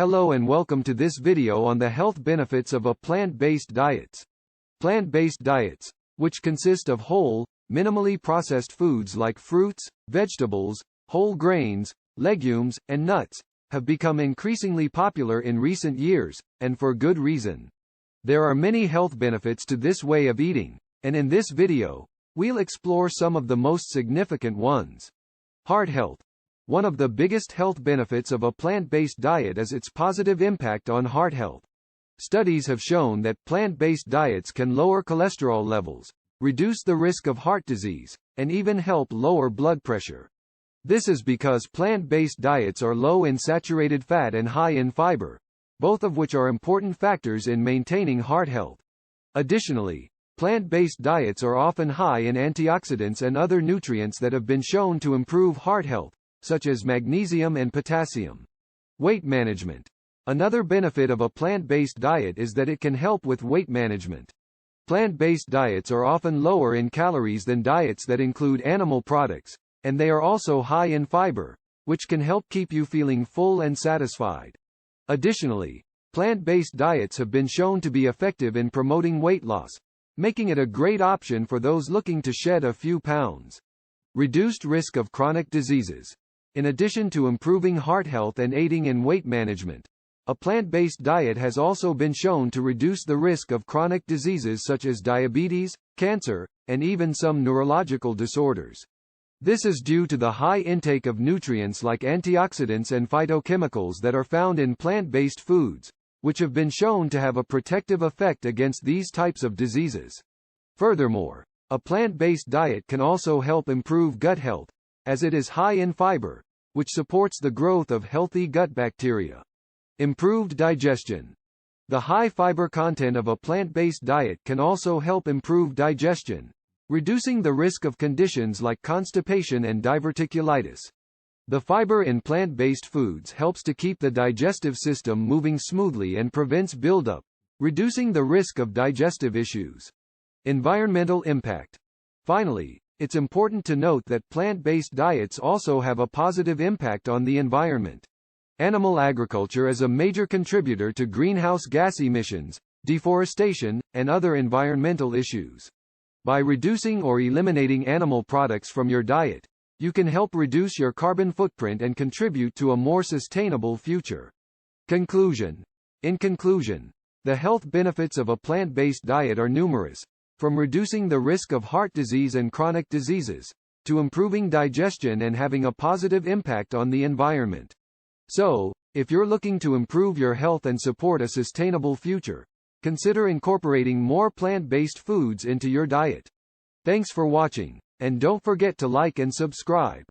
Hello and welcome to this video on the health benefits of plant-based diets. Plant-based diets, which consist of whole, minimally processed foods like fruits, vegetables, whole grains, legumes, and nuts, have become increasingly popular in recent years, and for good reason. There are many health benefits to this way of eating, and in this video, we'll explore some of the most significant ones. Heart health. One of the biggest health benefits of a plant-based diet is its positive impact on heart health. Studies have shown that plant-based diets can lower cholesterol levels, reduce the risk of heart disease, and even help lower blood pressure. This is because plant-based diets are low in saturated fat and high in fiber, both of which are important factors in maintaining heart health. Additionally, plant-based diets are often high in antioxidants and other nutrients that have been shown to improve heart health, such as magnesium and potassium. Weight management. Another benefit of a plant-based diet is that it can help with weight management. Plant-based diets are often lower in calories than diets that include animal products, and they are also high in fiber, which can help keep you feeling full and satisfied. Additionally, plant-based diets have been shown to be effective in promoting weight loss, making it a great option for those looking to shed a few pounds. Reduced risk of chronic diseases. In addition to improving heart health and aiding in weight management, a plant-based diet has also been shown to reduce the risk of chronic diseases such as diabetes, cancer, and even some neurological disorders. This is due to the high intake of nutrients like antioxidants and phytochemicals that are found in plant-based foods, which have been shown to have a protective effect against these types of diseases. Furthermore, a plant-based diet can also help improve gut health, as it is high in fiber, which supports the growth of healthy gut bacteria. Improved digestion. The high fiber content of a plant-based diet can also help improve digestion, reducing the risk of conditions like constipation and diverticulitis. The fiber in plant-based foods helps to keep the digestive system moving smoothly and prevents buildup, reducing the risk of digestive issues. Environmental impact. Finally, it's important to note that plant-based diets also have a positive impact on the environment. Animal agriculture is a major contributor to greenhouse gas emissions, deforestation, and other environmental issues. By reducing or eliminating animal products from your diet, you can help reduce your carbon footprint and contribute to a more sustainable future. Conclusion. In conclusion, the health benefits of a plant-based diet are numerous, from reducing the risk of heart disease and chronic diseases, to improving digestion and having a positive impact on the environment. So, if you're looking to improve your health and support a sustainable future, consider incorporating more plant-based foods into your diet. Thanks for watching, and don't forget to like and subscribe.